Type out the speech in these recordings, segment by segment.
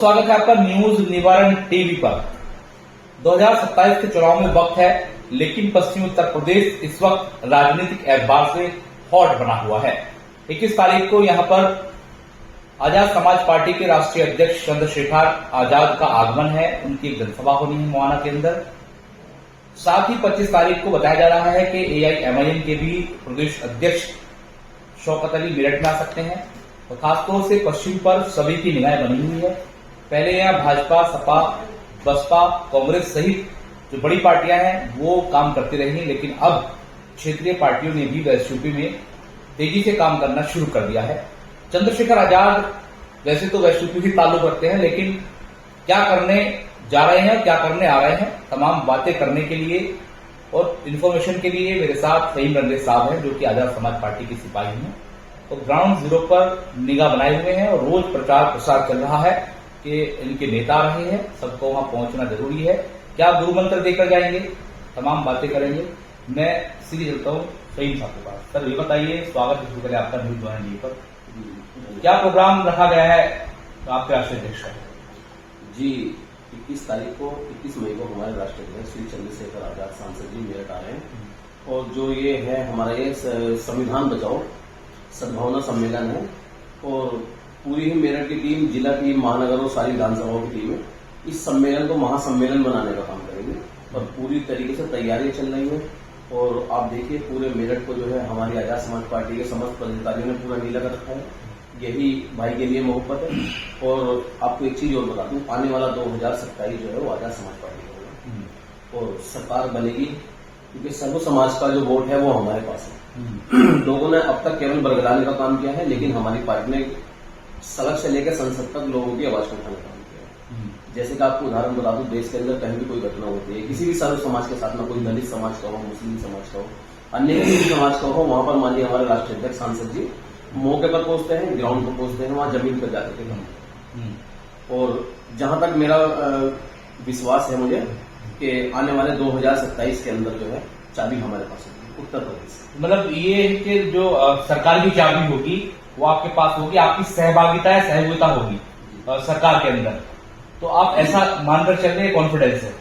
स्वागत है आपका न्यूज निवारण टीवी पर। 2027 के चुनाव में वक्त है, लेकिन पश्चिमी उत्तर प्रदेश इस वक्त राजनीतिक एतबार से हॉट बना हुआ है। 21 तारीख को यहां पर आजाद समाज पार्टी के राष्ट्रीय अध्यक्ष चंद्रशेखर आजाद का आगमन है। उनकी एक जनसभा होनी है मुआना के अंदर। साथ ही 25 तारीख को बताया जा रहा है कि AIMIM के भी प्रदेश अध्यक्ष शौकत अली मेरठ में आ सकते हैं। और खासतौर से पश्चिम पर सभी की निगाहें बनी हुई है। पहले यहाँ भाजपा, सपा, बसपा, कांग्रेस सहित जो बड़ी पार्टियां हैं वो काम करती रही हैं, लेकिन अब क्षेत्रीय पार्टियों ने भी वेस्ट यूपी में तेजी से काम करना शुरू कर दिया है। चंद्रशेखर आजाद वैसे तो वेस्ट यूपी भी ताल्लुक रखते हैं, लेकिन क्या करने जा रहे हैं, क्या करने आ रहे हैं, तमाम बातें करने के लिए और इन्फॉर्मेशन के लिए मेरे साथ फहीम रंगरेज साहब हैं, जो कि आजाद समाज पार्टी के सिपाही हैं और ग्राउंड जीरो पर निगाह बनाए हुए हैं और रोज प्रचार प्रसार चल रहा है कि इनके नेता आ रहे हैं, सबको वहां पहुंचना जरूरी है। क्या गुरु मंत्र देकर जाएंगे, तमाम बातें करेंगे। मैं सीधे चलता हूँ फहीम साहब के पास। सर ये बताइए, स्वागत है पहले आपका न्यूज निवारण टीवी पर। क्या प्रोग्राम रखा गया है आपके राष्ट्रीय अध्यक्ष का? जी 21 तारीख को 21 मई को हमारे राष्ट्रीय अध्यक्ष श्री चंद्रशेखर आजाद सांसद जी मेरठ आ रहे हैं और जो ये है हमारा ये संविधान बचाओ सद्भावना सम्मेलन है और पूरी ही मेरठ की टीम, जिला टीम, महानगर और सारी विधानसभाओं की टीम है इस सम्मेलन को महासम्मेलन बनाने का काम करेंगे और पूरी तरीके से तैयारियां चल रही हैं। और आप देखिए पूरे मेरठ को जो है हमारी आजाद समाज पार्टी के समस्त पदाधिकारियों ने पूरा नीला कर रखा है। यही भाई के लिए मोहब्बत है। और आपको एक चीज और बता दूं, आने वाला 2027 जो है वो आजाद समाज पार्टी का होगा और सरकार बनेगी, क्योंकि सर्व समाज का जो वोट है वो हमारे पास है। लोगों ने अब तक केवल बरगलाने का काम किया है, लेकिन हमारी पार्टी ने सड़क से लेकर संसद तक लोगों की आवाज को उठाने का काम किया है। जैसे कि आपको उदाहरण बता दूं, देश के अंदर कहीं भी कोई घटना होती है किसी भी सर्व समाज के साथ में, कोई दलित समाज का हो, मुस्लिम समाज का हो, अन्य किसी भी समाज का हो, वहां पर माननीय हमारे राष्ट्रीय अध्यक्ष सांसद जी मौके पर पहुंचते हैं, ग्राउंड पर पहुंचते हैं, वहां जमीन पर जाकर के काम। और जहां तक मेरा विश्वास है मुझे कि आने वाले 2027 के अंदर जो है चाबी हमारे पास होगी उत्तर प्रदेश। मतलब ये है कि जो सरकार की चाबी होगी वो आपके पास होगी, आपकी सहभागिता है, सहयोगिता होगी सरकार के अंदर। तो आप ऐसा मानकर चल रहे हैं, कॉन्फिडेंस है?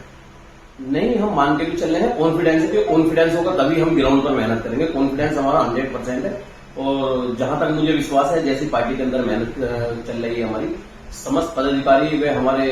नहीं, हम मान के भी चल रहे हैं, कॉन्फिडेंस है, क्योंकि कॉन्फिडेंस होगा तभी हम ग्राउंड पर मेहनत करेंगे। कॉन्फिडेंस हमारा 100% है और जहां तक मुझे विश्वास है, जैसी पार्टी के अंदर मेहनत चल रही है हमारी, समस्त पदाधिकारी वे हमारे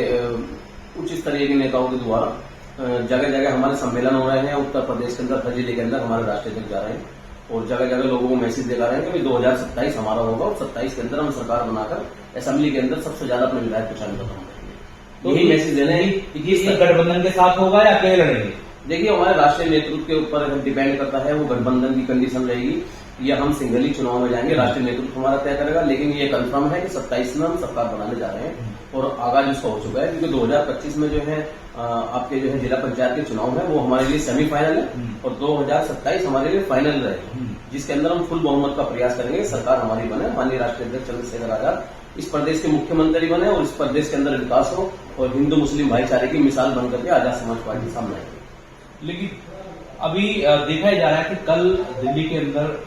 उच्च स्तरीय के नेताओं के द्वारा जगह जगह हमारे सम्मेलन हो रहे हैं। उत्तर प्रदेश के अंदर हर जिले के अंदर हमारे राष्ट्रीय अध्यक्ष जा रहे हैं और जगह जगह लोगों को मैसेज दे रहे हैं कि 2027 हमारा होगा और 27 के अंदर हम सरकार बनाकर असेंबली के अंदर सबसे ज्यादा अपने विधायक पहचान का काम करेंगे। तो यही मैसेज देना है कि ये गठबंधन के साथ होगा या अकेले लड़ेंगे? देखिए, हमारे राष्ट्रीय नेतृत्व के ऊपर डिपेंड करता है, वो गठबंधन की कंडीशन रहेगी या हम सिंगली चुनाव में जाएंगे, राष्ट्रीय नेतृत्व हमारा तय करेगा। लेकिन ये कंफर्म है कि 27 में हम सरकार बनाने जा रहे हैं और आगाज इसका हो चुका है, क्योंकि 2025 में जो है आपके जो है जिला पंचायत के चुनाव है वो हमारे लिए सेमीफाइनल है और 2027 हमारे लिए फाइनल रहेगा, जिसके अंदर हम फुल बहुमत का प्रयास करेंगे, सरकार हमारी बने, माननीय राष्ट्रीय अध्यक्ष चंद्रशेखर आजाद इस प्रदेश के मुख्यमंत्री बने और इस प्रदेश के अंदर विकास हो और हिंदू मुस्लिम भाईचारे की मिसाल बनकर के आजाद समाज पार्टी सामने आएगी। लेकिन अभी देखा जा रहा है कि कल दिल्ली के अंदर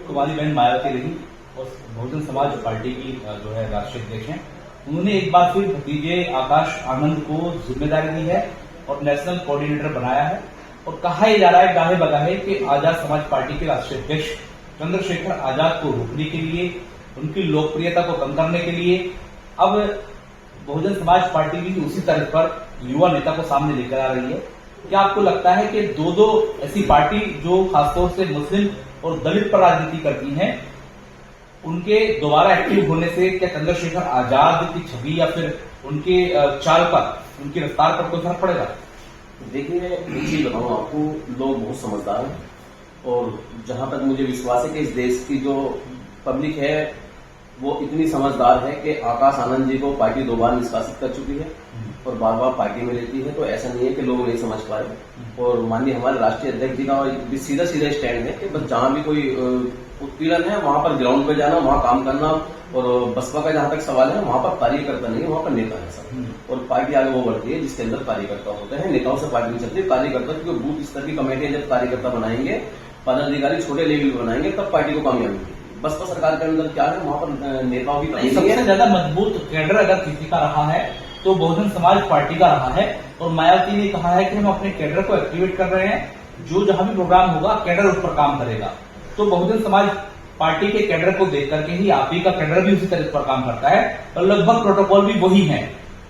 कुमारी बहन मायावती रही और बहुजन समाज पार्टी की जो है राष्ट्रीय अध्यक्ष हैं, उन्होंने एक बार फिर भतीजे आकाश आनंद को जिम्मेदारी दी है और नेशनल कोऑर्डिनेटर बनाया है और कहा जा रहा है गाहे बगाहे कि आजाद समाज पार्टी के राष्ट्रीय अध्यक्ष चंद्रशेखर आजाद को रोकने के लिए, उनकी लोकप्रियता को कम करने के लिए अब बहुजन समाज पार्टी भी उसी तरह पर युवा नेता को सामने लेकर आ रही है। क्या आपको लगता है कि दो ऐसी पार्टी जो खासतौर से मुस्लिम और दलित पर राजनीति करती हैं, उनके दोबारा एक्टिव होने से क्या चंद्रशेखर आजाद की छवि या फिर उनके चाल पर, उनकी रफ्तार पर कोई फर्क पड़ेगा? देखिए, एक चीज बताऊं आपको, लोग बहुत समझदार हैं और जहां तक मुझे विश्वास है कि इस देश की जो पब्लिक है वो इतनी समझदार है कि आकाश आनंद जी को पार्टी 2 बार निष्कासित कर चुकी है और बार बार पार्टी में लेती है, तो ऐसा नहीं है कि लोग नहीं समझ पा रहे। और माननीय हमारे राष्ट्रीय अध्यक्ष जी का सीधा सीधा स्टैंड है कि बस जहां भी कोई उत्पीड़न है वहां पर ग्राउंड पे जाना, वहां काम करना। और बसपा का जहां तक सवाल है, वहां पर कार्यकर्ता नहीं है, वहां पर नेता है सब। और पार्टी आगे वो बढ़ती है जिसके अंदर कार्यकर्ता होते हैं, नेताओं से पार्टी नहीं चलती, कार्यकर्ता, क्योंकि बूथ स्तर की कमेटियां जब कार्यकर्ता बनाएंगे, पदाधिकारी छोटे लेवल पर बनाएंगे, तब पार्टी को कामयाबी मिलेगी। बसपा सरकार के अंदर क्या है, वहां पर नेताओं की कमी सबसे है। ज्यादा मजबूत कैडर अगर किसी का रहा है तो बहुजन समाज पार्टी का रहा है, और मायावती ने कहा है कि हम अपने कैडर को एक्टिवेट कर रहे हैं, जो जहां भी प्रोग्राम होगा कैडर उस पर काम करेगा। तो बहुजन समाज पार्टी के कैडर को देख करके ही आप ही का कैडर भी उसी तरह पर काम करता है, और लगभग प्रोटोकॉल भी वही है।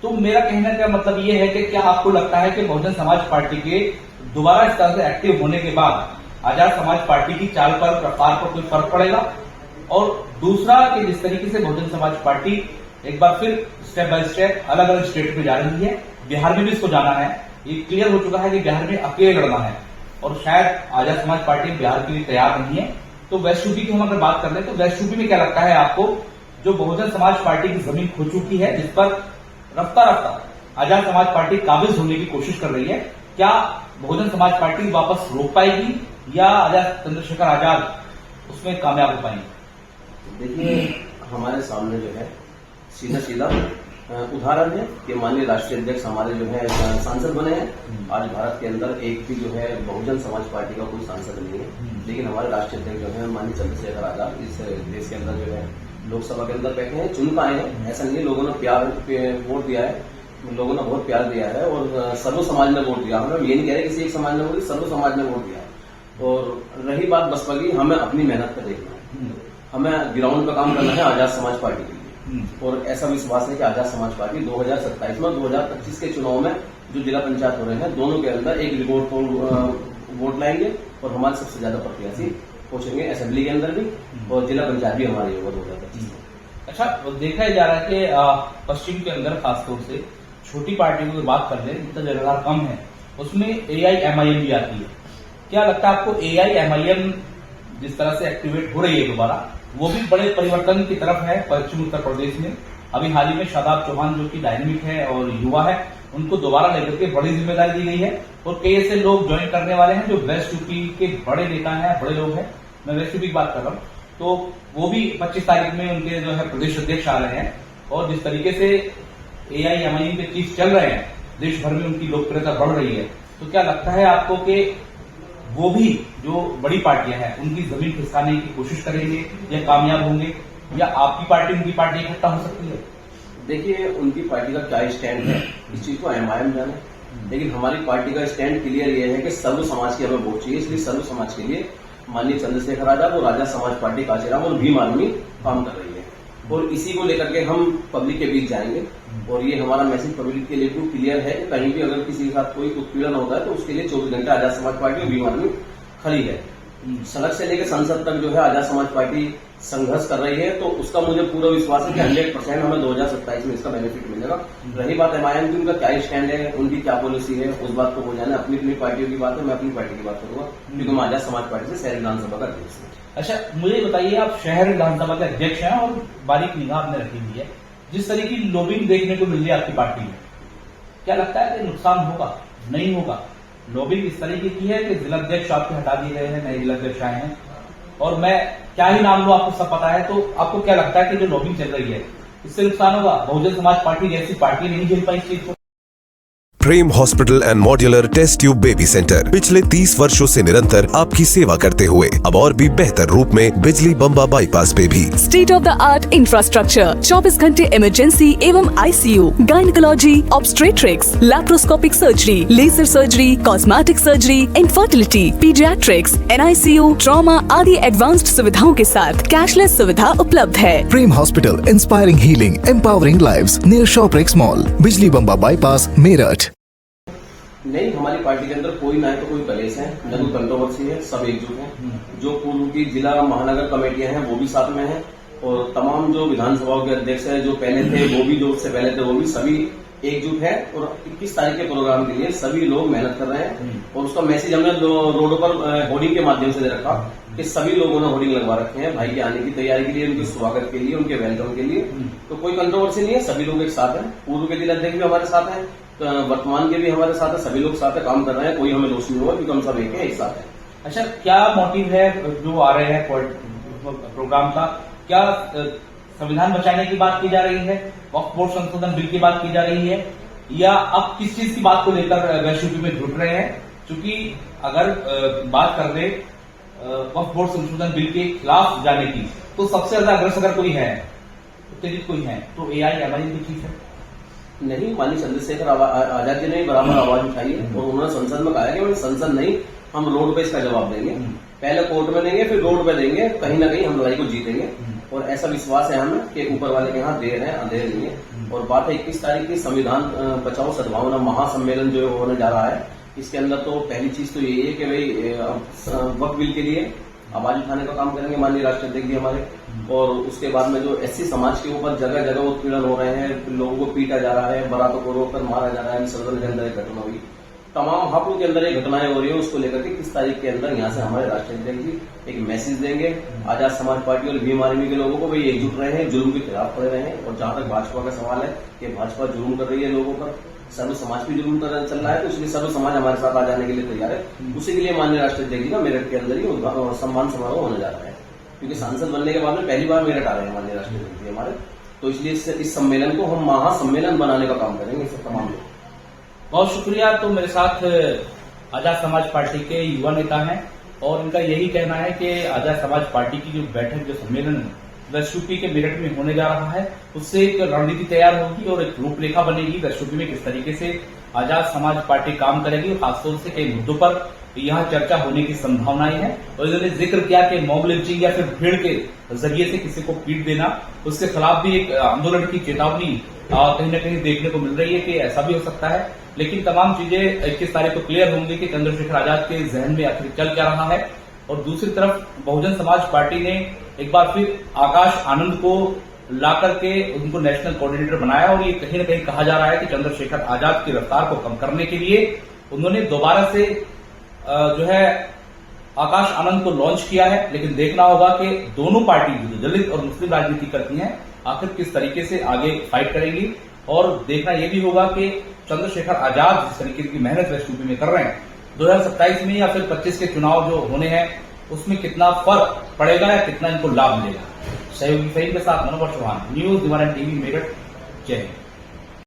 तो मेरा कहने का मतलब ये है कि क्या आपको लगता है कि बहुजन समाज पार्टी के दोबारा इस तरह से एक्टिव होने के बाद आजाद समाज पार्टी की चाल पर, रफ्तार पर कोई फर्क पड़ेगा? और दूसरा कि जिस तरीके से बहुजन समाज पार्टी एक बार फिर स्टेप बाय स्टेप अलग अलग स्टेट में जा रही है, बिहार में भी इसको जाना है, ये क्लियर हो चुका है कि बिहार में अकेले लड़ना है, और शायद आजाद समाज पार्टी बिहार के लिए तैयार नहीं है। तो वेस्ट यूपी की हम अगर बात कर ले तो वेस्ट यूपी में क्या लगता है आपको, जो बहुजन समाज पार्टी की जमीन खो चुकी है, जिस पर रफ्ता रफ्ता आजाद समाज पार्टी काबिज होने की कोशिश कर रही है, क्या बहुजन समाज पार्टी वापस रोक पाएगी या आजाद चंद्रशेखर आजाद उसमें कामयाब हो पाएंगे? देखिए, हमारे सामने जो है सीधा सीधा उदाहरण है कि माननीय राष्ट्रीय अध्यक्ष हमारे जो है सांसद बने हैं। आज भारत के अंदर एक भी जो है बहुजन समाज पार्टी का कोई सांसद नहीं है, लेकिन हमारे राष्ट्रीय अध्यक्ष जो है माननीय चंद्रशेखर आजाद इस देश के अंदर जो है लोकसभा के अंदर बैठे हैं, चुन पाए हैं। ऐसा नहीं है, लोगों ने प्यार वोट दिया है, लोगों ने बहुत प्यार दिया है, और सर्व समाज ने वोट दिया। हम ये नहीं कह रहे किसी एक समाज ने वोट, सर्व समाज ने वोट दिया है। और रही बात बसपा की, हमें अपनी मेहनत पर देखना है, हमें ग्राउंड पर काम करना है आजाद समाज पार्टी के लिए। और ऐसा विश्वास है कि आजाद समाज पार्टी 2027 में 2025 के चुनाव में जो जिला पंचायत हो रहे हैं, दोनों के अंदर एक रिकॉर्ड को वोट लाएंगे, और हमारे सबसे ज्यादा प्रत्याशी पहुंचेंगे असेंबली के अंदर भी, और जिला पंचायत भी हमारी होगा 2025 में। अच्छा, देखा जा रहा है कि पश्चिम के अंदर खासतौर से छोटी पार्टियों की बात कर ले, जितना जगह कम है उसमें AIMIM भी आती है। क्या लगता है आपको, AIMIM जिस तरह से एक्टिवेट हो रही है दोबारा, वो भी बड़े परिवर्तन की तरफ है पश्चिम उत्तर प्रदेश में? अभी हाल ही में शादाब चौहान जो कि डायनेमिक है और युवा है, उनको दोबारा लेकर के बड़ी जिम्मेदारी दी गई है, और कई ऐसे लोग ज्वाइन करने वाले हैं जो वेस्ट यूपी के बड़े नेता हैं, बड़े लोग हैं। मैं वेस्ट यूपी की बात कर रहा हूं, तो वो भी 25 तारीख में उनके जो है प्रदेश अध्यक्ष आ रहे हैं, और जिस तरीके से AIMIM के चीफ चल रहे हैं, देश भर में उनकी लोकप्रियता बढ़ रही है। तो क्या लगता है आपको कि वो भी जो बड़ी पार्टियां हैं उनकी जमीन खिसकाने की कोशिश करेंगे या कामयाब होंगे, या आपकी पार्टी उनकी पार्टी इकट्ठा हो सकती है? देखिए, उनकी पार्टी का क्या स्टैंड है इस चीज को MIM जाने, लेकिन हमारी पार्टी का स्टैंड क्लियर ये है कि सर्व समाज की हमें वोट चाहिए। इसलिए सर्व समाज के लिए माननीय चंद्रशेखर आजाद और आजाद समाज पार्टी कांचीराम और भीम आर्मी काम कर रही है, और इसी को लेकर के हम पब्लिक के बीच जाएंगे। और ये हमारा मैसेज पब्लिक के लिए भी क्लियर है कि कहीं भी अगर किसी के साथ कोई उत्पीड़न होता है तो उसके लिए 24 घंटे आजाद समाज पार्टी और भीम आर्मी खड़ी है। सड़क से लेकर संसद तक जो है आजाद समाज पार्टी संघर्ष कर रही है, तो उसका मुझे पूरा विश्वास है कि 100% हमें 2027 में इसका बेनिफिट मिलेगा। रही बात MIM की, उनका क्या स्टैंड है, उनकी क्या पॉलिसी है, उस बात को हो जाना। अपनी अपनी पार्टियों की बात है, मैं अपनी पार्टी की बात करूंगा, क्योंकि मैं आजाद समाज पार्टी से शहरी विधानसभा का अध्यक्ष हूँ। अच्छा, मुझे बताइए, आप शहर विधानसभा के अध्यक्ष हैं और बारीक निगाह आपने रखी हुई है, जिस तरह की लॉबिंग देखने को मिल रही है आपकी पार्टी में, क्या लगता है कि नुकसान होगा, नहीं होगा? लॉबिंग इस तरीके की है कि जिलाध्यक्ष आपके हटा दिए गए हैं, नए जिलाध्यक्ष आए हैं, और मैं क्या ही नाम लूं, आपको सब पता है। तो आपको क्या लगता है कि जो लॉबिंग चल रही है इससे नुकसान होगा? बहुजन समाज पार्टी जैसी पार्टी नहीं झेल पाई इस चीज को। Prem hospital and modular test tube baby centre पिछले 30 वर्षों से निरंतर आपकी सेवा करते हुए अब और भी बेहतर रूप में बिजली बम्बा बाईपास पे भी state of the art infrastructure, 24 घंटे इमरजेंसी एवं ICU, gynaecology, obstetrics, laparoscopic surgery, laser surgery, cosmetic surgery, infertility, paediatrics, NICU, trauma आदि एडवांस्ड सुविधाओं के साथ कैशलेस सुविधा उपलब्ध है। Prem hospital, inspiring healing, empowering lives, near Shopprix mall, Bijli Bamba bypass, Meerut. नहीं, हमारी पार्टी के अंदर कोई ना तो कोई कलेश है, न कोई कंट्रोवर्सी है, सब एकजुट हैं। जो पूर्व की जिला महानगर कमेटियां हैं वो भी साथ में हैं, और तमाम जो विधानसभाओं के अध्यक्ष हैं जो पहले थे वो भी, जो उससे पहले थे वो भी, सभी एकजुट है। और 21 तारीख के प्रोग्राम के लिए सभी लोग मेहनत कर रहे हैं, और उसका मैसेज हमने रोडों पर होर्डिंग के माध्यम से दे रखा कि सभी लोगों ने होर्डिंग लगवा रखे हैं भाई के आने की तैयारी के लिए, उनके स्वागत के लिए, उनके वेलकम के लिए। तो कोई कंट्रोवर्सी नहीं है, सभी लोग एक साथ हैं। पूर्व के जिलाध्यक्ष भी हमारे साथ हैं, वर्तमान के भी हमारे साथ है, सभी लोग साथ है, काम कर रहे हैं, कोई हमें दोष नहीं हुआ, क्योंकि हम सब एक साथ है। अच्छा, क्या मोटिव है जो आ रहे हैं प्रोग्राम का? क्या संविधान बचाने की बात की जा रही है, वक्फ बोर्ड संशोधन बिल की बात की जा रही है, या अब किस चीज की बात को लेकर वेस्ट यूपी में जुट रहे हैं? क्योंकि अगर बात कर ले वक्फ बोर्ड संशोधन बिल के खिलाफ जाने की, तो सबसे ज्यादा अग्रसर अगर कोई है, उत्तेजित कोई है, तो AIMIM की चीज है। नहीं, माननीय चंद्रशेखर आजाद जी ने बराबर आवाज उठाई है और उन्होंने संसद में कहा है कि संसद नहीं, हम रोड पे इसका जवाब देंगे, पहले कोर्ट में देंगे फिर रोड पे देंगे, कहीं ना कहीं हम लड़ाई को जीतेंगे। और ऐसा विश्वास है हमें कि ऊपर वाले के यहाँ देर है अंधेर नहीं है। और बात है 21 तारीख की संविधान बचाओ सद्भावना महासम्मेलन जो होने जा रहा है, इसके अंदर तो पहली चीज तो यही है कि भाई वक्फ बिल के लिए आवाज उठाने का काम करेंगे माननीय राष्ट्राध्यक्ष जी हमारे। और उसके बाद में जो SC समाज के ऊपर जगह जगह उत्पीड़न हो रहे हैं, लोगों को पीटा जा रहा है, बारातों को रोककर मारा जा रहा है, विसर्जन के अंदर एक घटना हुई, तमाम हापुड़ के अंदर एक घटनाएं हो रही है, उसको लेकर के 21 तारीख के अंदर यहाँ से हमारे राष्ट्राध्यक्ष जी एक मैसेज देंगे आजाद समाज पार्टी और भीम आर्मी के लोगों को, भाई एकजुट रहे हैं, जुल्म के खिलाफ खड़े रहे हैं। और जहां तक भाजपा का सवाल है कि भाजपा जुल्म कर रही है लोगों पर, सर्व समाज भी जुल्म चल रहा है, तो इसलिए सर्व समाज हमारे साथ आ जाने के लिए तैयार है। उसी के लिए माननीय राष्ट्राध्यक्ष जी का मेरठ के अंदर ही सम्मान समारोह होने जा रहा है, क्योंकि सांसद बनने के बाद में पहली बार मेरठ आ रहे हैं माननीय राष्ट्राध्यक्ष जी हमारे। तो इसलिए इस सम्मेलन को हम महासम्मेलन बनाने का काम करेंगे सब तमाम लोग। बहुत शुक्रिया। तो मेरे साथ आजाद समाज पार्टी के युवा नेता हैं और इनका यही कहना है कि आजाद समाज पार्टी की जो बैठक, जो सम्मेलन वेस्ट के मेरठ में होने जा रहा है, उससे एक रणनीति तैयार होगी और एक रूपरेखा बनेगी वेस्ट में किस तरीके से आजाद समाज पार्टी काम करेगी। और खासतौर से कई मुद्दों पर यहाँ चर्चा होने की संभावनाएं हैं। और इन्होंने जिक्र किया कि मॉब लिंचिंग या फिर भीड़ के जरिए से किसी को पीट देना, उसके खिलाफ भी एक आंदोलन की चेतावनी कहीं न कहीं देखने को मिल रही है कि ऐसा भी हो सकता है। लेकिन तमाम चीजें 21 तारीख को क्लियर होंगी कि चंद्रशेखर आजाद के जहन में आखिर चल क्या रहा है। और दूसरी तरफ बहुजन समाज पार्टी ने एक बार फिर आकाश आनंद को ला करके उनको नेशनल कोऑर्डिनेटर बनाया और ये कहीं न कहीं कहा जा रहा है कि चंद्रशेखर आजाद की रफ्तार को कम करने के लिए उन्होंने दोबारा से जो है आकाश आनंद को लॉन्च किया है। लेकिन देखना होगा कि दोनों पार्टी जो दलित और मुस्लिम राजनीति करती हैं आखिर किस तरीके से आगे फाइट करेंगी। और देखना यह भी होगा कि चंद्रशेखर आजाद जिस तरीके की मेहनत वेस्ट यूपी में कर रहे हैं, 2027 में या फिर 25 के चुनाव जो होने हैं उसमें कितना फर्क पड़ेगा या कितना इनको लाभ मिलेगा। सहयोगी फहीम के साथ मनोहर चौहान, न्यूज दीवाना TV मेरठ। जय हिंद।